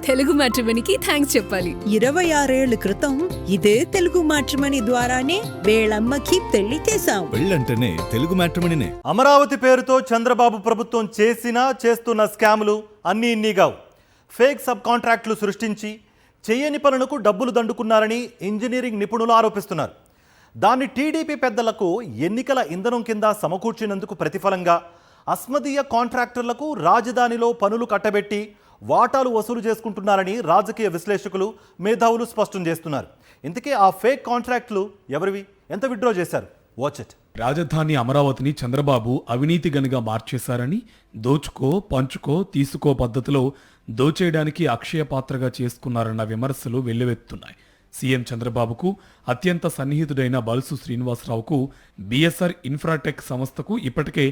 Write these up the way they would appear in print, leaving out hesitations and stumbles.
Telugu మ్యాట్రిమోనీకి thanks చెప్పాలి. 26 ఏళ్ల క్రితం ఇదే తెలుగు మ్యాట్రిమోనీ ద్వారానే వేళమ్మకి పెళ్లి చేశాం. పెళ్ళంటేనే తెలుగు మ్యాట్రిమోనీనే. అమరావతి పేరుతో చంద్రబాబు ప్రభుత్వం చేస్తున్న స్కాములు అన్నీ ఇన్నీగావు. ఫేక్ సబ్ కాంట్రాక్టులు సృష్టించి చేయని పనులకు డబ్బులు దండుకున్నారని ఇంజనీరింగ్ నిపుణులు ఆరోపిస్తున్నారు. దాన్ని టీడీపీ పెద్దలకు ఎన్నికల ఇంధనం కింద సమకూర్చినందుకు ప్రతిఫలంగా అస్మదీయ కాంట్రాక్టర్లకు రాజధానిలో పనులు కట్టబెట్టి వాటాలు వసూలు చేసుకుంటున్నారని రాజకీయ విశ్లేషకులు, మేధావులు స్పష్టం చేస్తున్నారు. ఇంతకీ ఆ ఫేక్ కాంట్రాక్టులు ఎవరివి, ఎంత విత్డ్రా చేశారు? Watch it. రాజధాని అమరావతిని చంద్రబాబు అవినీతి గనిగా మార్చేశారని, దోచుకో పంచుకో తీసుకో పద్ధతిలో దోచేయడానికి అక్షయ పాత్రగా చేసుకున్నారన్న విమర్శలు వెల్లువెత్తుతున్నాయి. సీఎం చంద్రబాబుకు అత్యంత సన్నిహితుడైన బల్సు శ్రీనివాసరావుకు బిఎస్ఆర్ ఇన్ఫ్రాటెక్ సంస్థకు ఇప్పటికే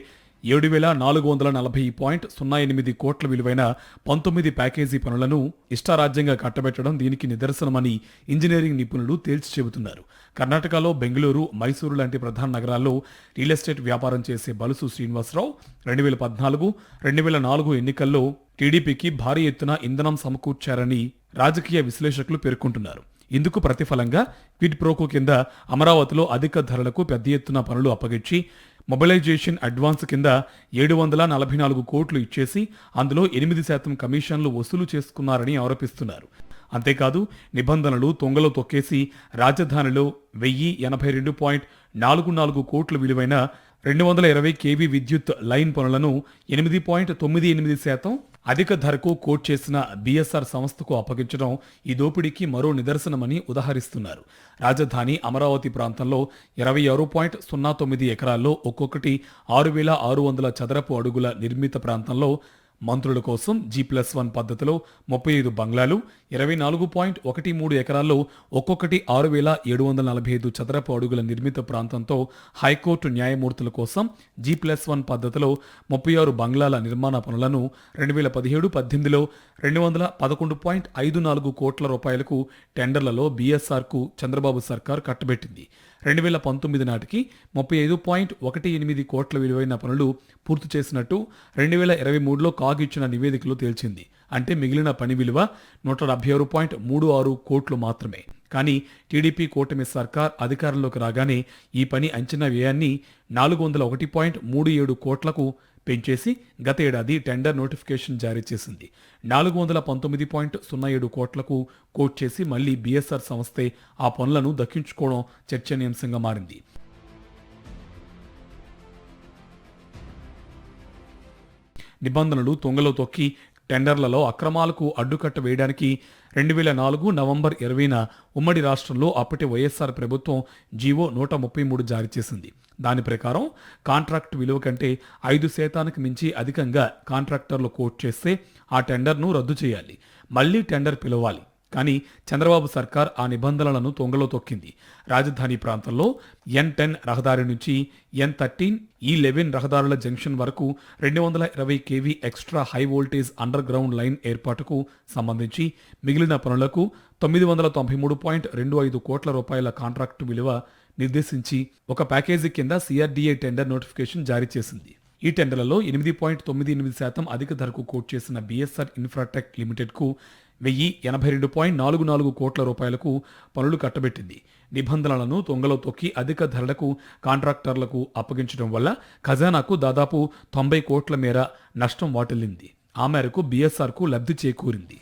7,440.08 కోట్ల విలువైన 19 ప్యాకేజీ పనులను ఇష్టారాజ్యంగా కట్టబెట్టడం దీనికి నిదర్శనమని ఇంజనీరింగ్ నిపుణులు తేల్చి చెబుతున్నారు. కర్ణాటకలో బెంగళూరు, మైసూరు లాంటి ప్రధాన నగరాల్లో రియల్ ఎస్టేట్ వ్యాపారం చేసే బలుసు శ్రీనివాసరావు 2014-2004 ఎన్నికల్లో టీడీపీకి భారీ ఎత్తున ఇంధనం సమకూర్చారని రాజకీయ విశ్లేషకులు పేర్కొంటున్నారు. ఇందుకు ప్రతిఫలంగా క్విడ్ ప్రోకో కింద అమరావతిలో అధిక ధరలకు పెద్ద ఎత్తున పనులు అప్పగించి మొబిలైజేషన్ అడ్వాన్స్ కింద 744 కోట్లు ఇచ్చేసి అందులో 8% కమిషన్లు వసూలు చేసుకున్నారని ఆరోపిస్తున్నారు. అంతేకాదు నిబంధనలు తొంగలో తొక్కేసి రాజధానిలో 1082.44 కోట్ల విలువైన 220 kV విద్యుత్ లైన్ పనులను 8.98% అధిక ధరకు కోట్ చేసిన బిఎస్ఆర్ సంస్థకు అప్పగించడం ఈ దోపిడీకి మరో నిదర్శనమని ఉదహరిస్తున్నారు. రాజధాని అమరావతి ప్రాంతంలో 26.09 ఎకరాల్లో ఒక్కొక్కటి 6,600 చదరపు అడుగుల నిర్మిత ప్రాంతంలో మంత్రుల కోసం G+1 పద్ధతిలో 35 బంగ్లాలు, 24.13 ఎకరాల్లో ఒక్కొక్కటి 6,745 చదరపు అడుగుల నిర్మిత ప్రాంతంతో హైకోర్టు న్యాయమూర్తుల కోసం G+1 పద్ధతిలో 36 బంగ్లాల నిర్మాణ పనులను 2017-18లో 211.54 కోట్ల రూపాయలకు టెండర్లలో బీఎస్ఆర్కు చంద్రబాబు సర్కార్ కట్టబెట్టింది. 2019 నాటికి 35.18 కోట్ల విలువైన పనులు పూర్తి చేసినట్టు 2023లో కాగ్ ఇచ్చిన నివేదికలో తేల్చింది. అంటే మిగిలిన పని విలువ 176.36 కోట్లు మాత్రమే. కానీ టీడీపీ కూటమి సర్కార్ అధికారంలోకి రాగానే ఈ పని అంచనా వ్యయాన్ని 401.37 కోట్లకు పెంచేసి గత ఏడాది టెండర్ నోటిఫికేషన్ జారీ చేసింది. 419.07 కోట్లకు కోట్ చేసి మళ్లీ బీఎస్ఆర్ సంస్థే ఆ పనులను దక్కించుకోవడం చర్చనీయాంశంగా మారింది. నిబంధనలు తొంగలో తొక్కి టెండర్లలో అక్రమాలకు అడ్డుకట్ట వేయడానికి 2004 నవంబర్ 20న ఉమ్మడి రాష్ట్రంలో అప్పటి వైఎస్ఆర్ ప్రభుత్వం జీవో 133 జారీ చేసింది. దాని ప్రకారం కాంట్రాక్ట్ విలువ కంటే 5% మించి అధికంగా కాంట్రాక్టర్లు కోట్ చేస్తే ఆ టెండర్ను రద్దు చేయాలి, మళ్లీ టెండర్ పిలవాలి. కానీ చంద్రబాబు సర్కార్ ఆ నిబంధనలను తొంగలో తొక్కింది. రాజధాని ప్రాంతంలో N10 రహదారి నుంచి N13, E11 రహదారుల జంక్షన్ వరకు 220 kV extra high voltage under ground line ఏర్పాటుకు సంబంధించి మిగిలిన పనులకు 993.25 కోట్ల రూపాయల కాంట్రాక్టు విలువ నిర్దేశించి ఒక ప్యాకేజీ కింద CRDA టెండర్ నోటిఫికేషన్ జారీ చేసింది. ఈ టెండర్లలో 8.98% అధిక ధరకు కోట్ చేసిన బిఎస్ఆర్ ఇన్ఫ్రాటెక్ లిమిటెడ్కు 1,082.44 కోట్ల రూపాయలకు పనులు కట్టబెట్టింది. నిబంధనలను తొంగలో తొక్కి అధిక ధరలకు కాంట్రాక్టర్లకు అప్పగించడం వల్ల ఖజానాకు దాదాపు 90 కోట్ల మేర నష్టం వాటిల్లింది. ఆ మేరకు బీఎస్ఆర్కు లబ్ధి చేకూరింది.